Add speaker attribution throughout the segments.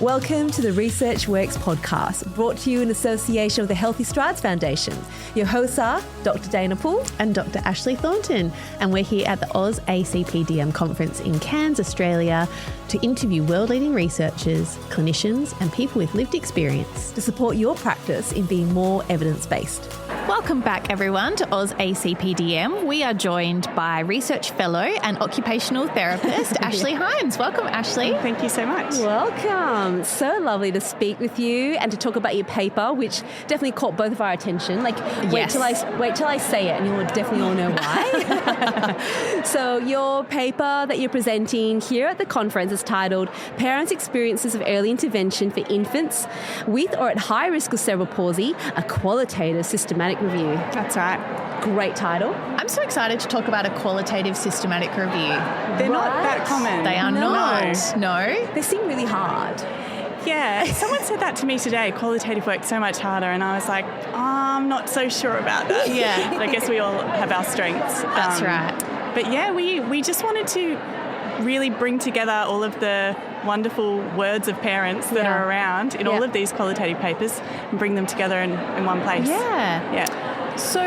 Speaker 1: Welcome to the Research Works podcast, brought to you in association with the Healthy Strides Foundation. Your hosts are Dr. Dana Poole
Speaker 2: and Dr. Ashleigh Thornton, and we're here at the AusACPDM conference in Cairns, Australia, to interview world-leading researchers, clinicians, and people with lived experience
Speaker 1: to support your practice in being more evidence-based.
Speaker 2: Welcome back, everyone, to AusACPDM. We are joined by research fellow and occupational therapist Ashleigh Hines. Welcome, Ashleigh.
Speaker 3: Thank you so much.
Speaker 1: Welcome. So lovely to speak with you and to talk about your paper, which definitely caught both of our attention. Wait till I say it, and you'll definitely all know why. So your paper that you're presenting here at the conference is titled "Parents' Experiences of Early Intervention for Infants with or at High Risk of Cerebral Palsy: A Qualitative Systematic Review."
Speaker 3: That's right.
Speaker 1: Great title.
Speaker 2: I'm so excited to talk about a qualitative systematic review.
Speaker 3: They're not that common.
Speaker 2: They are not. No.
Speaker 1: They seem really hard.
Speaker 3: Yeah, someone said that to me today. Qualitative work's so much harder, and I was like, I'm not so sure about that.
Speaker 2: Yeah.
Speaker 3: But I guess we all have our strengths.
Speaker 2: That's right.
Speaker 3: But yeah, we just wanted to really bring together all of the wonderful words of parents that are around in all of these qualitative papers and bring them together in one place.
Speaker 2: Yeah. So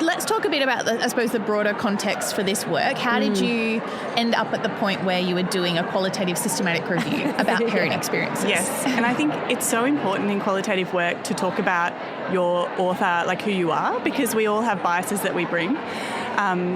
Speaker 2: let's talk a bit about, the broader context for this work. How did you end up at the point where you were doing a qualitative systematic review about parent experiences?
Speaker 3: Yes, and I think it's so important in qualitative work to talk about your author, like who you are, because we all have biases that we bring.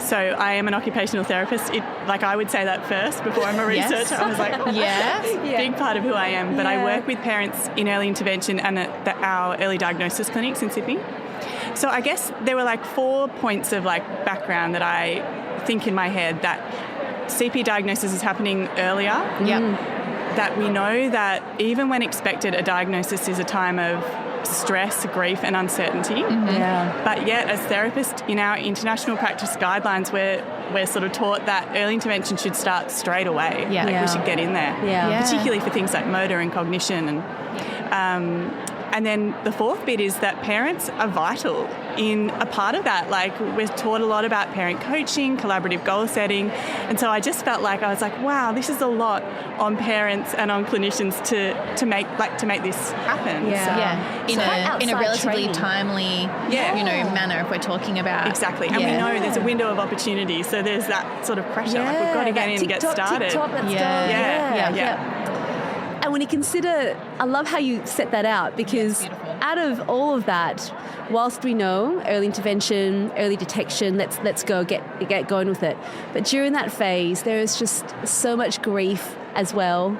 Speaker 3: So I am an occupational therapist. I would say that first before I'm a researcher. I was like, big part of who I am. But I work with parents in early intervention and at our early diagnosis clinics in Sydney. So I guess there were 4 points of background that I think in my head that CP diagnosis is happening earlier. That we know that even when expected, a diagnosis is a time of stress, grief and uncertainty. But yet as therapists in our international practice guidelines, we're sort of taught that early intervention should start straight away. We should get in there, particularly for things like motor and cognition. And then the fourth bit is that parents are vital in a part of that. We're taught a lot about parent coaching, collaborative goal setting. And so I just felt I was like, wow, this is a lot on parents and on clinicians to make this happen.
Speaker 2: In a relatively timely manner, if we're talking about.
Speaker 3: Exactly. And we know there's a window of opportunity. So there's that sort of pressure. We've got to get in and get started.
Speaker 1: TikTok, let's go. And when you consider, I love how you set that out, because out of all of that, whilst we know early intervention, early detection, let's go get going with it. But during that phase, there is just so much grief as well,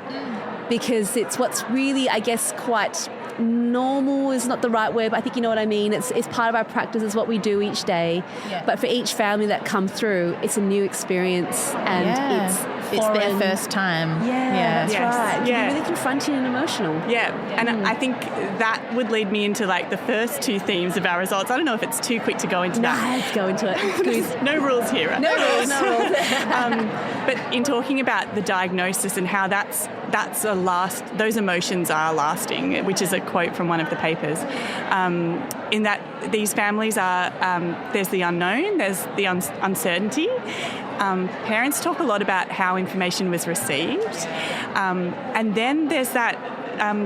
Speaker 1: because it's what's really, I guess, quite normal is not the right word, but I think you know what I mean. It's part of our practice, it's what we do each day. But for each family that come through, it's a new experience, and it's their
Speaker 2: first time.
Speaker 1: That's right. It can be really confronting and emotional.
Speaker 3: And I think that would lead me into the first two themes of our results. I don't know if it's too quick to go into that.
Speaker 1: Let's go into it.
Speaker 3: No rules here, right?
Speaker 1: No rules.
Speaker 3: But in talking about the diagnosis and how those emotions are lasting, which is a quote from one of the papers, in that these families are, there's the unknown, there's the uncertainty. Parents talk a lot about how information was received. And then there's that,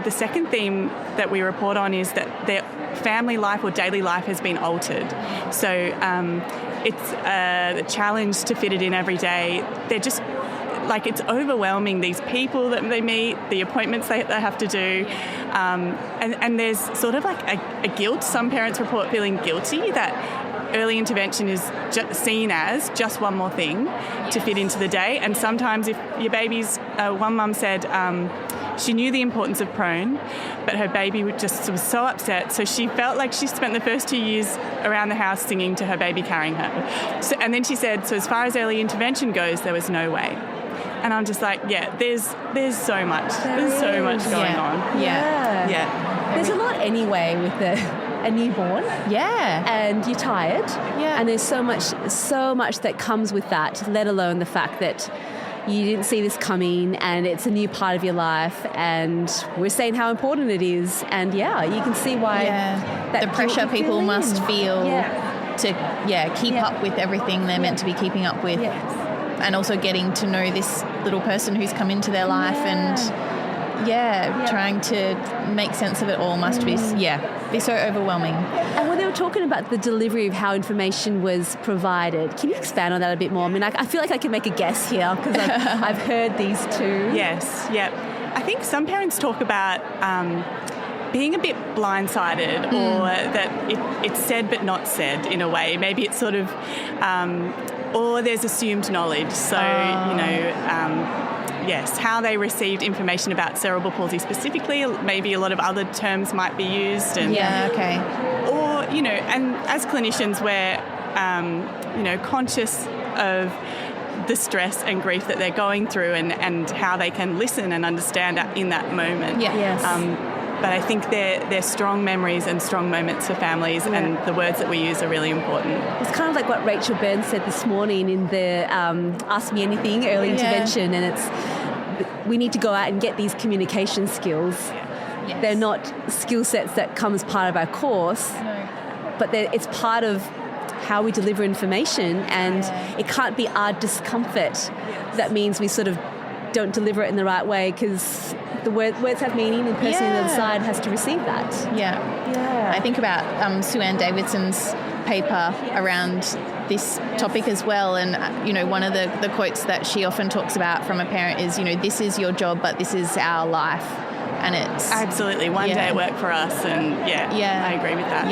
Speaker 3: the second theme that we report on is that their family life or daily life has been altered. So it's a challenge to fit it in every day. They're just it's overwhelming, these people that they meet, the appointments they have to do. And there's sort of a guilt. Some parents report feeling guilty that early intervention is seen as just one more thing to fit into the day. And sometimes if your baby's, one mum said she knew the importance of prone, but her baby was so upset. So she felt like she spent the first 2 years around the house singing to her baby carrying her. So, and then she said, so as far as early intervention goes, there was no way. And I'm just there's so much. There's so much going on.
Speaker 1: There's a lot anyway with a newborn. And you're tired. And there's so much that comes with that, let alone the fact that you didn't see this coming and it's a new part of your life, and we're saying how important it is. And you can see why that
Speaker 2: the pressure people must feel to keep up with everything they're meant to be keeping up with. and also getting to know this little person who's come into their life and trying to make sense of it all must be so overwhelming.
Speaker 1: And when they were talking about the delivery of how information was provided, can you expand on that a bit more? I mean, I feel like I can make a guess here because I've heard these too.
Speaker 3: Yes, yep. I think some parents talk about being a bit blindsided or that it's said but not said in a way. Maybe it's sort of, or there's assumed knowledge. So, yes, how they received information about cerebral palsy specifically, maybe a lot of other terms might be used. And, or, and as clinicians, we're, conscious of the stress and grief that they're going through and how they can listen and understand that in that moment.
Speaker 1: Yeah. Yes.
Speaker 3: But I think they're strong memories and strong moments for families, and the words that we use are really important.
Speaker 1: It's kind of like what Rachel Burns said this morning in the Ask Me Anything early intervention, and we need to go out and get these communication skills. Yeah. Yes. They're not skill sets that come as part of our course, but it's part of how we deliver information, and it can't be our discomfort that means we sort of don't deliver it in the right way, because the words have meaning and the person on the other side has to receive that.
Speaker 2: Yeah. I think about Sue Ann Davidson's paper around this topic as well, and one of the quotes that she often talks about from a parent is, this is your job, but this is our life. And it's
Speaker 3: absolutely one day at work for us, and I agree with that.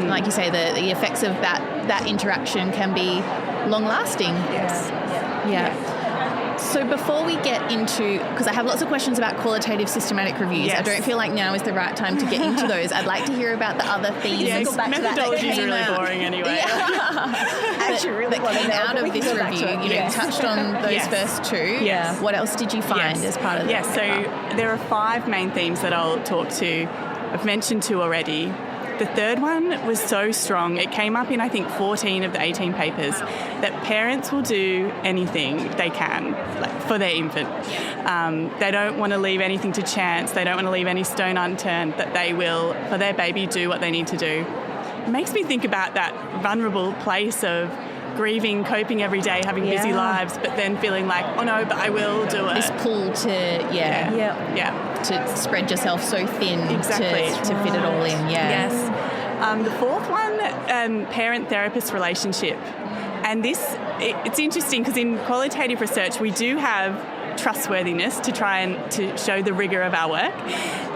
Speaker 2: Like you say, the effects of that interaction can be long lasting.
Speaker 3: Yes.
Speaker 2: So before we get into, because I have lots of questions about qualitative systematic reviews, I don't feel like now is the right time to get into those. I'd like to hear about the other themes.
Speaker 3: Yes, methodology is really boring anyway.
Speaker 2: That came out of this review. You touched on those first two.
Speaker 3: Yes.
Speaker 2: What else did you find as part of that?
Speaker 3: Yes, so there are 5 main themes that I'll talk to. I've mentioned 2 already. The third one was so strong. It came up in, I think, 14 of the 18 papers, that parents will do anything they can for their infant. They don't want to leave anything to chance. They don't want to leave any stone unturned, that they will, for their baby, do what they need to do. It makes me think about that vulnerable place of grieving, coping every day, having busy lives, but then feeling like, oh no, but I will do it.
Speaker 2: This pull to, to spread yourself so thin to fit it all in.
Speaker 3: Yes. The fourth one, parent-therapist relationship. And it's interesting because in qualitative research, we do have trustworthiness to try and to show the rigour of our work.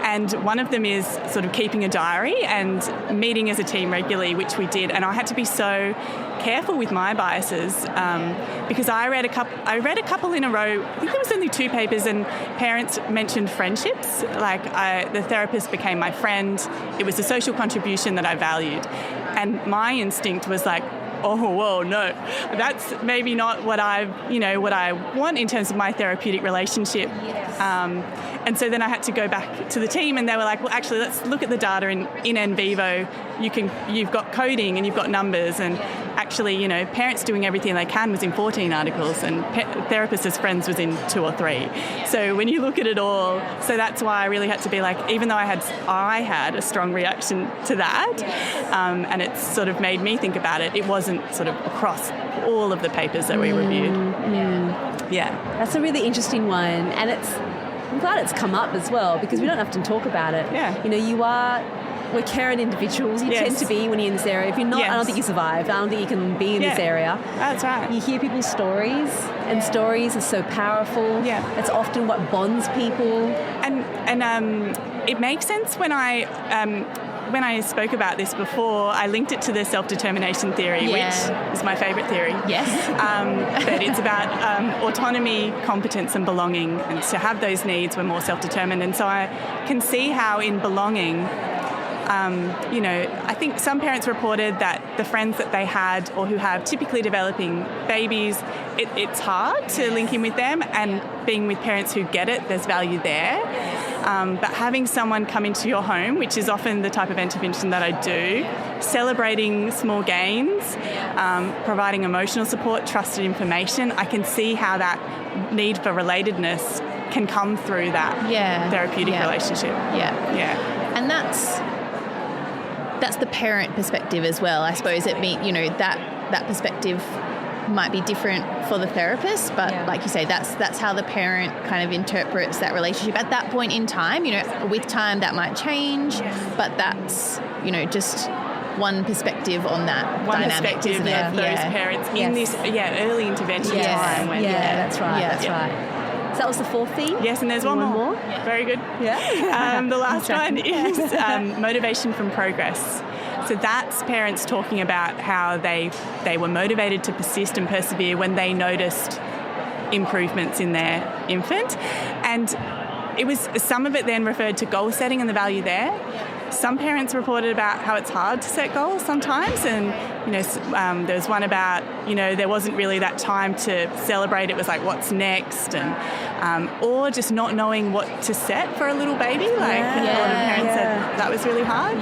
Speaker 3: And one of them is sort of keeping a diary and meeting as a team regularly, which we did. And I had to be so careful with my biases because I read a couple in a row. I think there was only 2 papers, and parents mentioned friendships. Like the therapist became my friend. It was a social contribution that I valued. And my instinct was like, oh, whoa, no, that's maybe not what I want in terms of my therapeutic relationship. And so then I had to go back to the team, and they were like, well, actually, let's look at the data in vivo. You've got coding and you've got numbers, and actually, parents doing everything they can was in 14 articles, and therapists as friends was in 2 or 3. So when you look at it all, so that's why I really had to be like, even though I had a strong reaction to that, and it's sort of made me think about it, it wasn't sort of across all of the papers that we reviewed. Yeah.
Speaker 1: That's a really interesting one, and I'm glad it's come up as well, because we don't often talk about it.
Speaker 3: Yeah.
Speaker 1: We're caring individuals. You tend to be when you're in this area. If you're not, I don't think you survive. I don't think you can be in this area.
Speaker 3: That's right.
Speaker 1: You hear people's stories, and stories are so powerful.
Speaker 3: Yeah.
Speaker 1: It's often what bonds people.
Speaker 3: And it makes sense when I spoke about this before, I linked it to the self-determination theory, which is my favourite theory.
Speaker 2: Yes.
Speaker 3: But it's about autonomy, competence and belonging, and to have those needs, we're more self-determined. And so I can see how in belonging, I think some parents reported that the friends that they had or who have typically developing babies, it's hard to link in with them, and being with parents who get it, there's value there. But having someone come into your home, which is often the type of intervention that I do, celebrating small gains, providing emotional support, trusted information, I can see how that need for relatedness can come through that therapeutic relationship.
Speaker 2: Yeah. And that's the parent perspective as well. I suppose that perspective might be different for the therapist, but like you say, that's how the parent kind of interprets that relationship at that point in time. With time that might change, but that's, just one perspective on that dynamic, isn't it?
Speaker 3: Of those parents in this early intervention time.
Speaker 1: That's right. That's right. So that was the fourth theme?
Speaker 3: Yes, and there's one more. Yeah. Very good.
Speaker 1: Yeah.
Speaker 3: The last one is motivation from progress. So that's parents talking about how they were motivated to persist and persevere when they noticed improvements in their infant. And some of it then referred to goal setting and the value there. Some parents reported about how it's hard to set goals sometimes, and there was one about there wasn't really that time to celebrate. It was like, what's next, and or just not knowing what to set for a little baby. A lot of parents said that was really hard.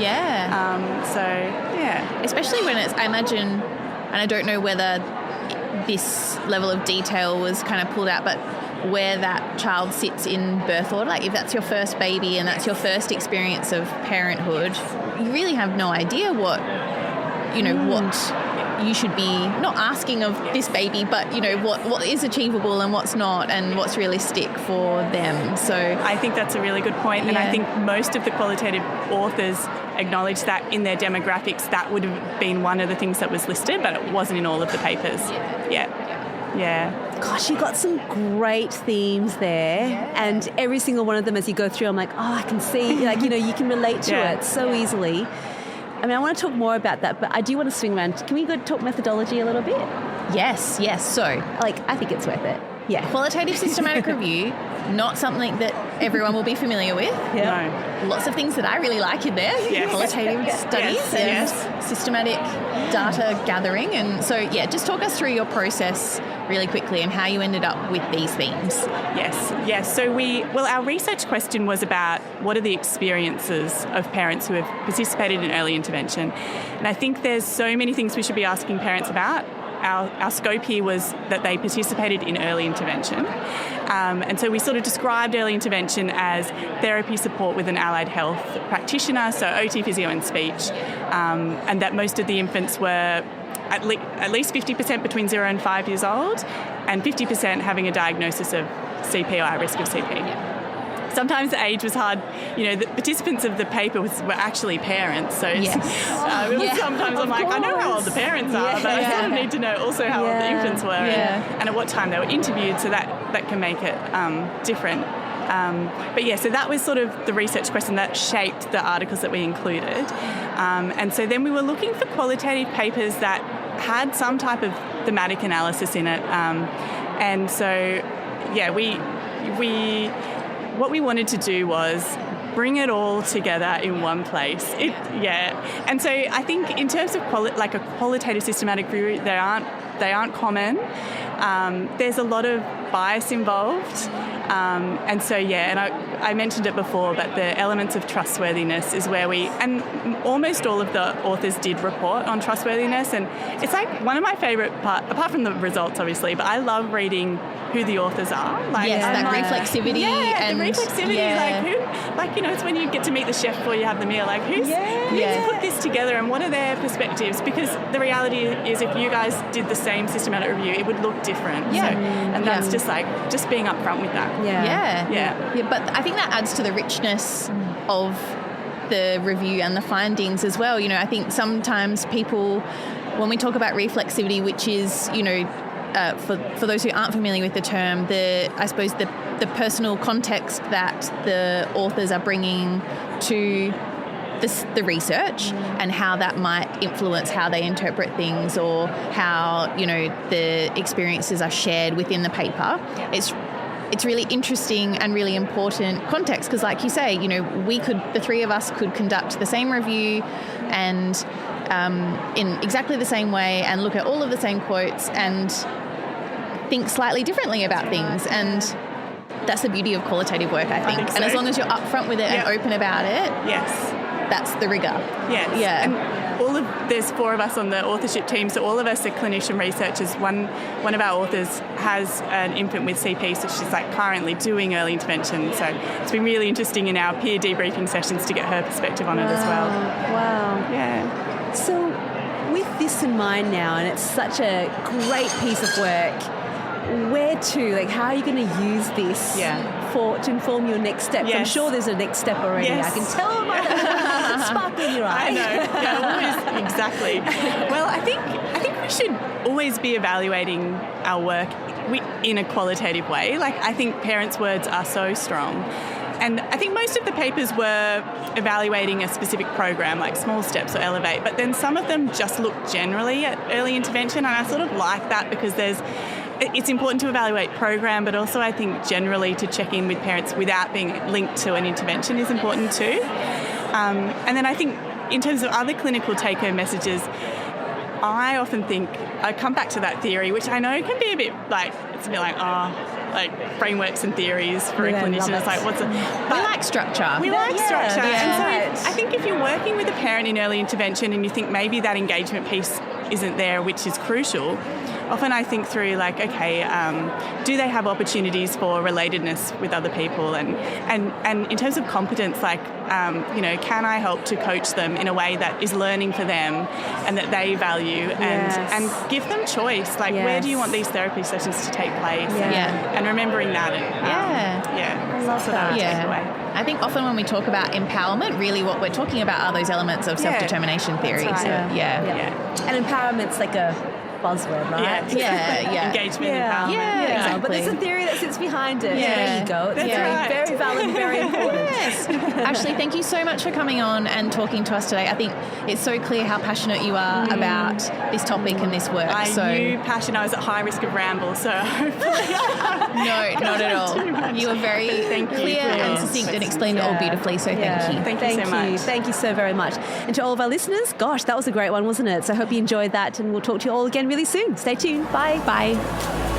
Speaker 2: Especially when I imagine, and I don't know whether this level of detail was kind of pulled out, but where that child sits in birth order, like if that's your first baby and that's your first experience of parenthood, you really have no idea what you should be not asking of this baby, but what is achievable and what's not, and what's realistic for them. So
Speaker 3: I think that's a really good point, and I think most of the qualitative authors acknowledge that in their demographics that would have been one of the things that was listed, but it wasn't in all of the papers.
Speaker 1: Gosh, you got some great themes there, and every single one of them as you go through, I'm like, I can see, you can relate to it so easily. I mean, I want to talk more about that, but I do want to swing around. Can we go talk methodology a little bit?
Speaker 2: Yes. So,
Speaker 1: I think it's worth it. Yeah.
Speaker 2: Qualitative systematic review, not something that everyone will be familiar with.
Speaker 3: No.
Speaker 2: Lots of things that I really like in there.
Speaker 3: Yes.
Speaker 2: Qualitative studies and systematic data gathering. And so, just talk us through your process really quickly and how you ended up with these themes.
Speaker 3: Yes. So our research question was about what are the experiences of parents who have participated in early intervention. And I think there's so many things we should be asking parents about. Our scope here was that they participated in early intervention. And so we sort of described early intervention as therapy support with an allied health practitioner, so OT, physio and speech, and that most of the infants were at least 50% between 0 and 5 years old, and 50% having a diagnosis of CP or at risk of CP. Sometimes the age was hard. The participants of the paper were actually parents. So sometimes I'm like, I know how old the parents are, but I sort of need to know also how old the infants were and at what time they were interviewed, so that can make it different. So that was sort of the research question that shaped the articles that we included. And so then we were looking for qualitative papers that had some type of thematic analysis in it. What we wanted to do was bring it all together in one place. And so I think in terms of a qualitative systematic review, they aren't common. There's a lot of bias involved. And I mentioned it before, but the elements of trustworthiness is where and almost all of the authors did report on trustworthiness, and it's like one of my favourite parts, apart from the results obviously, but I love reading who the authors are.
Speaker 2: That reflexivity.
Speaker 3: And the reflexivity, it's when you get to meet the chef before you have the meal, who's put this together and what are their perspectives, because the reality is if you guys did the same systematic review, it would look different. And that's just being upfront with that.
Speaker 2: But I think that adds to the richness of the review and the findings as well. I think sometimes people, when we talk about reflexivity, which is, for those who aren't familiar with the term, I suppose the personal context that the authors are bringing to the research and how that might influence how they interpret things, or how the experiences are shared within the paper. It's really interesting and really important context, because like you say, the three of us could conduct the same review and in exactly the same way and look at all of the same quotes and think slightly differently about things. And that's the beauty of qualitative work, I think. And as long as you're upfront with it and open about it, that's the rigor.
Speaker 3: And there's 4 of us on the authorship team, so all of us are clinician researchers. One of our authors has an infant with CP, so she's currently doing early intervention. So it's been really interesting in our peer debriefing sessions to get her perspective on it as well.
Speaker 1: Wow.
Speaker 3: Yeah.
Speaker 1: So with this in mind now, and it's such a great piece of work, where to? Like, how are you going to use this to inform your next steps?
Speaker 3: Yes.
Speaker 1: I'm sure there's a next step already.
Speaker 3: Yes.
Speaker 1: I can tell by the sparkle in your eye.
Speaker 3: I know. Yeah, always, exactly. Well, I think we should always be evaluating our work in a qualitative way. Like, I think parents' words are so strong. And I think most of the papers were evaluating a specific program, like Small Steps or Elevate, but then some of them just look generally at early intervention, and I sort of like that because it's important to evaluate program, but also I think generally to check in with parents without being linked to an intervention is important too. And then I think in terms of other clinical take-home messages, I often think, I come back to that theory, which I know can be a bit like, like frameworks and theories for a clinician. It's like, what's it?
Speaker 2: We like structure.
Speaker 3: We like structure.
Speaker 1: Yeah.
Speaker 3: And so I think if you're working with a parent in early intervention and you think maybe that engagement piece isn't there, which is crucial, often I think through like, okay, do they have opportunities for relatedness with other people? And in terms of competence, like, can I help to coach them in a way that is learning for them and that they value and give them choice? Like, where do you want these therapy sessions to take place? And remembering that.
Speaker 1: I love that.
Speaker 3: Takeaway.
Speaker 2: I think often when we talk about empowerment, really what we're talking about are those elements of self-determination theory.
Speaker 1: Right.
Speaker 2: So,
Speaker 1: And empowerment's like a buzzword, right?
Speaker 3: Engagement, empowerment.
Speaker 2: Exactly.
Speaker 1: But there's a theory that sits behind it.
Speaker 2: Yeah.
Speaker 1: So there you go. It's very valid, very important.
Speaker 2: Yes. Ashleigh, thank you so much for coming on and talking to us today. I think it's so clear how passionate you are about this topic and this work.
Speaker 3: I knew passion. I was at high risk of ramble, so hopefully...
Speaker 2: No, not at all. You were very clear and succinct and explained it all beautifully, so thank you.
Speaker 3: Thank you so much.
Speaker 1: Thank you so very much. And to all of our listeners, gosh, that was a great one, wasn't it? So I hope you enjoyed that, and we'll talk to you all again really soon. Stay tuned. Bye.
Speaker 2: Bye.